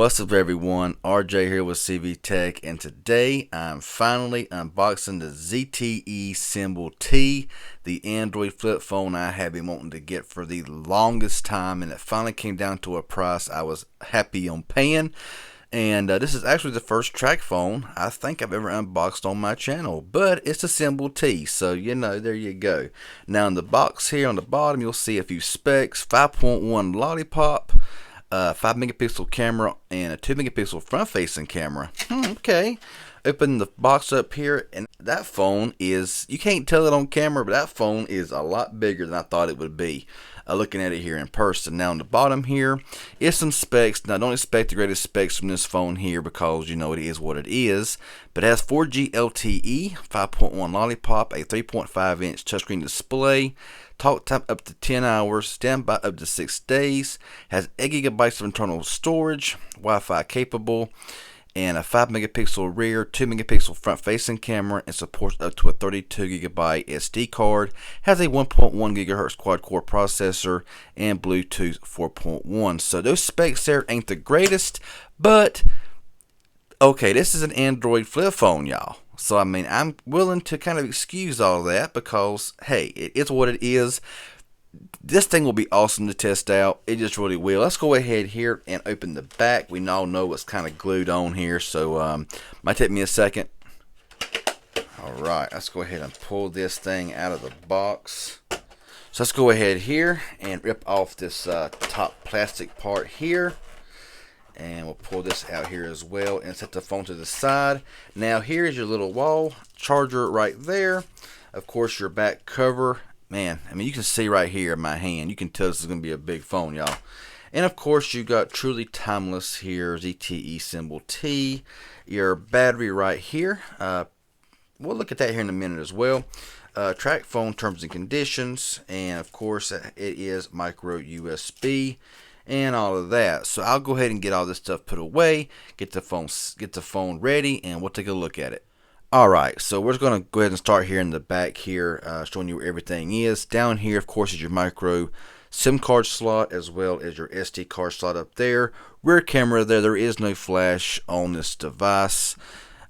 What's up, everyone? RJ here with CV Tech, and today I'm finally unboxing the ZTE Symbol T, the Android flip phone I have been wanting to get for the longest time, and it finally came down to a price I was happy on paying. And this is actually the first track phone I think I've ever unboxed on my channel, but it's a Symbol T, so there you go. Now in the box here on the bottom, you'll see a few specs: 5.1 Lollipop, 5 megapixel camera, and a 2 megapixel front facing camera. Okay. Open the box up here, and that phone is, you can't tell it on camera, but that phone is a lot bigger than I thought it would be. Looking at it here in person. Now on the bottom here is some specs. Now don't expect the greatest specs from this phone here because it is what it is, but it has 4G LTE, 5.1 Lollipop, a 3.5-inch touchscreen display, talk time up to 10 hours, standby up to 6 days, has 8 gigabytes of internal storage, Wi-Fi capable, and a 5 megapixel rear, 2 megapixel front facing camera, and supports up to a 32 gigabyte SD card. Has a 1.1 gigahertz quad core processor and Bluetooth 4.1. So those specs there ain't the greatest, but okay, this is an Android flip phone, y'all. So I mean, I'm willing to kind of excuse all of that because hey, it is what it is. This thing will be awesome to test out. It just really will. Let's go ahead here and open the back. We all know what's kind of glued on here, so might take me a second. Alright, let's go ahead and pull this thing out of the box. So let's go ahead here and rip off this top plastic part here. And we'll pull this out here as well and set the phone to the side. Now here is your little wall charger right there. Of course, your back cover. Man, I mean, you can see right here in my hand. You can tell this is going to be a big phone, y'all. And of course, you got Truly Timeless here, ZTE Symbol T. Your battery right here. We'll look at that here in a minute as well. Track phone terms and conditions. And of course, it is micro USB and all of that. So I'll go ahead and get all this stuff put away, get the phone ready, and we'll take a look at it. Alright, so we're just going to go ahead and start here in the back here, showing you where everything is. Down here, of course, is your micro SIM card slot as well as your SD card slot up there. Rear camera there is no flash on this device.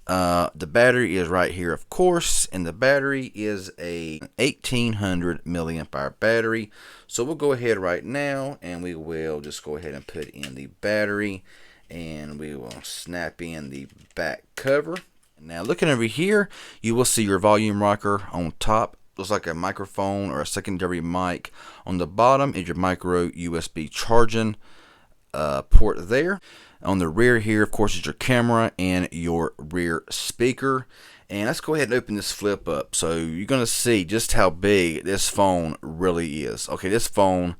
The battery is right here, of course, and the battery is a 1800 milliamp hour battery. So we'll go ahead right now and we will just go ahead and put in the battery, and we will snap in the back cover. Now looking over here, you will see your volume rocker on top. Looks like a microphone or a secondary mic. On the bottom is your micro USB charging port there. On the rear here, of course, is your camera and your rear speaker. And let's go ahead and open this flip up. So you're going to see just how big this phone really is. Okay, this phone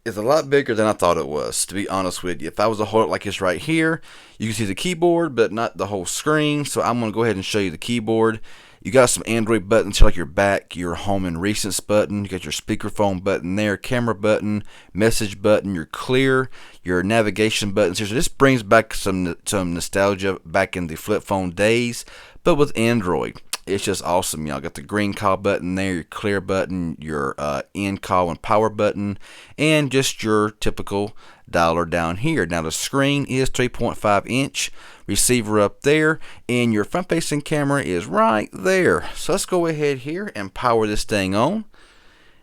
is a lot bigger than I thought it was, to be honest with you. If I was to hold it like this right here, you can see the keyboard, but not the whole screen. So I'm going to go ahead and show you the keyboard. You got some Android buttons here, like your back, your home and recents button. You got your speakerphone button there, camera button, message button, your clear, your navigation buttons here. So this brings back some nostalgia back in the flip phone days, but with Android. It's just awesome, y'all. Got the green call button there, your clear button, your end call and power button, and just your typical dialer down here. Now the screen is 3.5 inch, receiver up there, and your front facing camera is right there. So let's go ahead here and power this thing on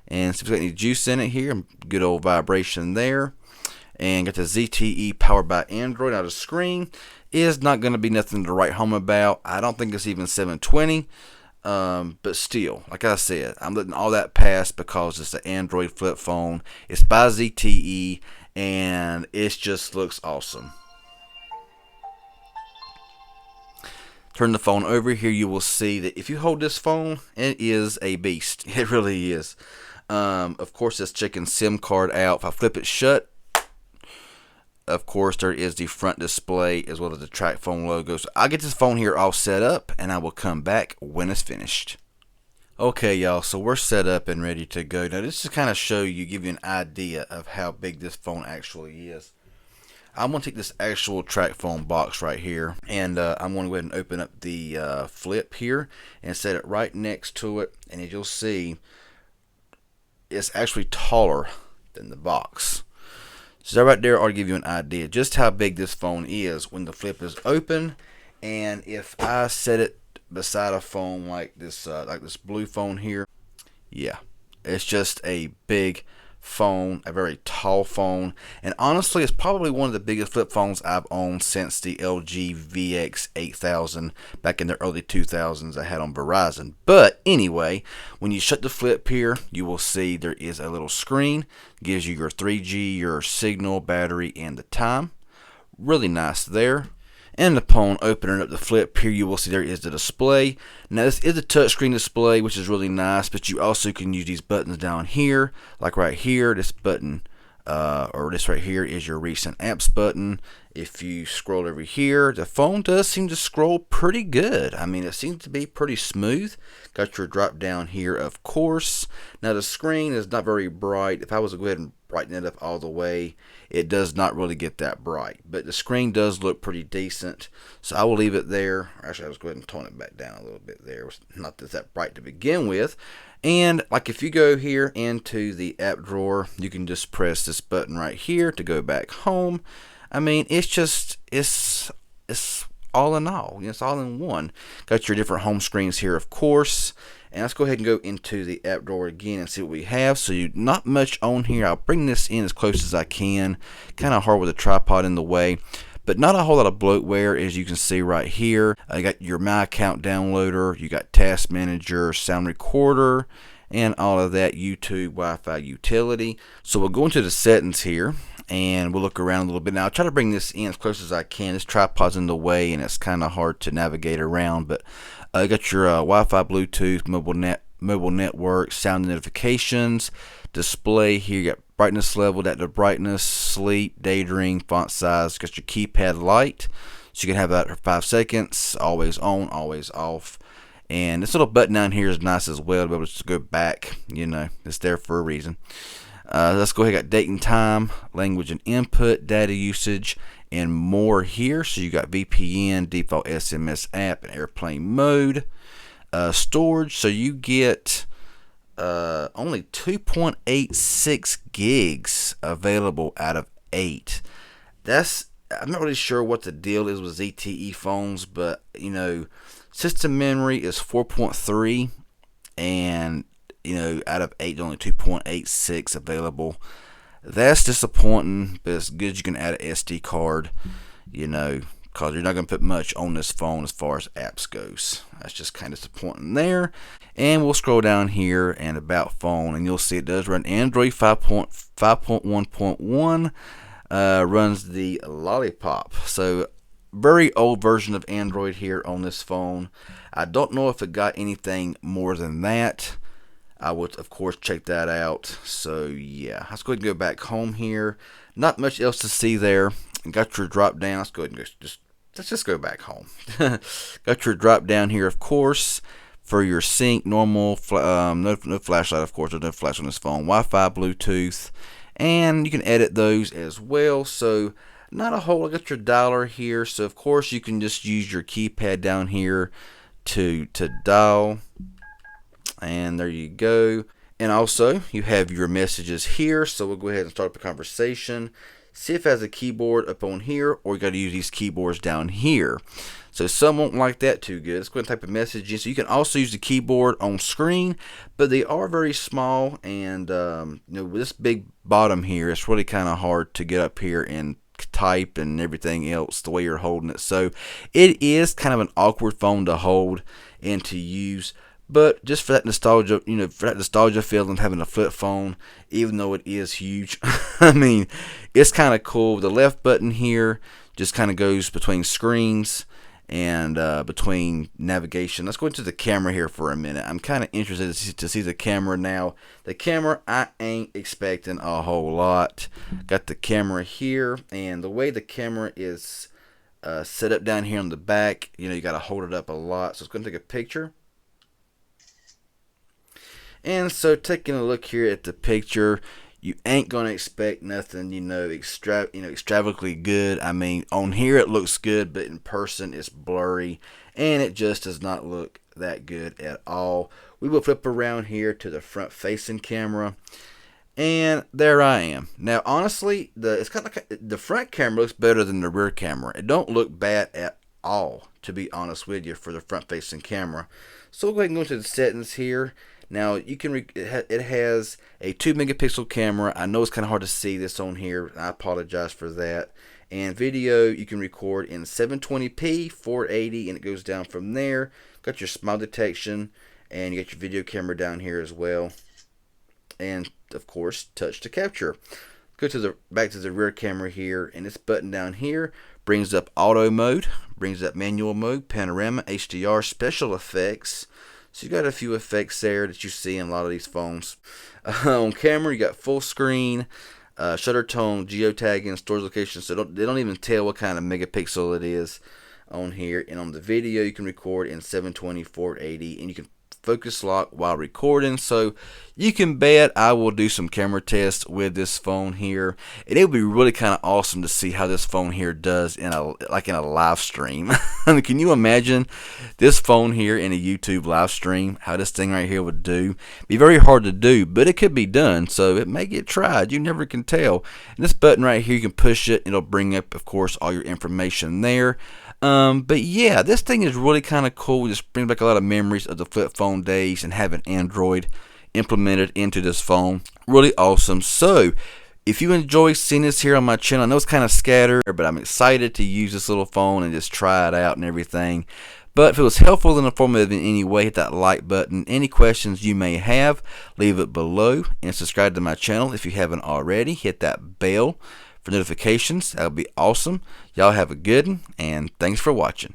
and see if there's any juice in it here. Good old vibration there. And got the ZTE powered by Android. Now the screen is not going to be nothing to write home about. I don't think it's even 720, but still, like I said, I'm letting all that pass because it's an Android flip phone. It's by ZTE, and it just looks awesome. Turn the phone over here, you will see that if you hold this phone, it is a beast. It really is. Of course, it's checking SIM card out. If I flip it shut, of course, there is the front display as well as the track phone logo. So I'll get this phone here all set up, and I will come back when it's finished. Okay, y'all, so we're set up and ready to go. Now, this is kind of show you, give you an idea of how big this phone actually is. I'm going to take this actual track phone box right here, and I'm going to go ahead and open up the flip here and set it right next to it. And as you'll see, it's actually taller than the box. So that right there ought to give you an idea just how big this phone is when the flip is open. And if I set it beside a phone like this blue phone here, yeah, it's just a big phone, a very tall phone, and honestly, it's probably one of the biggest flip phones I've owned since the LG VX8000 back in the early 2000s I had on Verizon. But anyway, when you shut the flip here, you will see there is a little screen, gives you your 3G, your signal, battery, and the time. Really nice there. And upon opening up the flip here, you will see there is the display. Now this is a touchscreen display, which is really nice, but you also can use these buttons down here, like right here. This button, or this right here, is your recent apps button. If you scroll over here, the phone does seem to scroll pretty good. I mean, it seems to be pretty smooth. Got your drop down here, of course. Now the screen is not very bright. If I was to go ahead and brighten it up all the way, it does not really get that bright, but the screen does look pretty decent, so I will leave it there. Actually, I'll just go ahead and tone it back down a little bit there. It's not that bright to begin with. And like if you go here into the app drawer, you can just press this button right here to go back home. I mean, it's all in all, it's all in one. Got your different home screens here, of course. And let's go ahead and go into the app drawer again and see what we have. So not much on here. I'll bring this in as close as I can. Kind of hard with a tripod in the way, but not a whole lot of bloatware, as you can see right here. You got your My Account downloader, you got Task Manager, Sound Recorder, and all of that, YouTube, Wi-Fi utility. So we'll go into the settings here, and we'll look around a little bit. Now I'll try to bring this in as close as I can. This tripod's in the way, and it's kind of hard to navigate around, but you got your Wi-Fi, Bluetooth, mobile network, sound notifications, display here. You got brightness level, the brightness, sleep, daydream, font size. Got your keypad light, so you can have that for 5 seconds, always on, always off. And this little button down here is nice as well to be able to go back. It's there for a reason. Let's go ahead. Got date and time, language and input, data usage, and more here. So you got VPN, default SMS app, and airplane mode. Storage, so you get only 2.86 gigs available out of 8. I'm not really sure what the deal is with ZTE phones, but system memory is 4.3, and out of 8, only 2.86 available. That's disappointing, but as good as you can add an SD card, because you're not going to put much on this phone as far as apps goes. That's just kind of disappointing there. And we'll scroll down here and about phone, and you'll see it does run Android 5.1.1, runs the Lollipop. So very old version of Android here on this phone. I don't know if it got anything more than that. I would, of course, check that out. So yeah, let's go ahead and go back home here. Not much else to see there. Got your drop down. Let's go ahead and let's just go back home. Got your drop down here, of course, for your sync, normal, no flashlight, of course. There's no flash on this phone. Wi-Fi, Bluetooth, and you can edit those as well. So not a whole. I got your dialer here, so of course you can just use your keypad down here to dial. And there you go. And also you have your messages here, so we'll go ahead and start up a conversation. See if it has a keyboard up on here, or you got to use these keyboards down here. So some won't like that too good. Let's go ahead and type a message in. So you can also use the keyboard on screen, but they are very small, and with this big bottom here, it's really kind of hard to get up here and type and everything else the way you're holding it. So it is kind of an awkward phone to hold and to use. But just for that nostalgia, feeling, having a flip phone, even though it is huge, I mean, it's kind of cool. The left button here just kind of goes between screens and between navigation. Let's go into the camera here for a minute. I'm kind of interested to see the camera now. The camera, I ain't expecting a whole lot. Got the camera here, and the way the camera is set up down here on the back, you got to hold it up a lot. So it's going to take a picture. And so taking a look here at the picture, you ain't gonna expect nothing, extravagantly good. I mean, on here it looks good, but in person it's blurry, and it just does not look that good at all. We will flip around here to the front-facing camera, And there I am. Now, honestly, it's kind of like the front camera looks better than the rear camera. It don't look bad at all, to be honest with you, for the front-facing camera. So we'll go ahead and go into the settings here. Now, you can it has a 2 megapixel camera. I know it's kind of hard to see this on here. I apologize for that. And video, you can record in 720p, 480, and it goes down from there. Got your smile detection, and you got your video camera down here as well. And of course, touch to capture. Go to back to the rear camera here, and this button down here brings up auto mode, brings up manual mode, panorama, HDR, special effects. So you got a few effects there that you see in a lot of these phones. On camera, you got full screen, shutter tone, geotagging, storage location. So they don't even tell what kind of megapixel it is on here. And on the video, you can record in 720, 480, and you can focus lock while recording. So you can bet I will do some camera tests with this phone here, and it would be really kind of awesome to see how this phone here does in a live stream. I mean, can you imagine this phone here in a YouTube live stream, how this thing right here would do? Be very hard to do, but it could be done, so it may get tried. You never can tell. And this button right here, you can push it, it'll bring up, of course, all your information there. But yeah, this thing is really kind of cool. It just brings back a lot of memories of the flip phone days and having Android implemented into this phone. Really awesome. So if you enjoy seeing this here on my channel, I know it's kind of scattered, but I'm excited to use this little phone and just try it out and everything. But if it was helpful and informative in any way, hit that like button. Any questions you may have, leave it below, and subscribe to my channel if you haven't already. Hit that bell for notifications. That would be awesome. Y'all have a good one, and thanks for watching.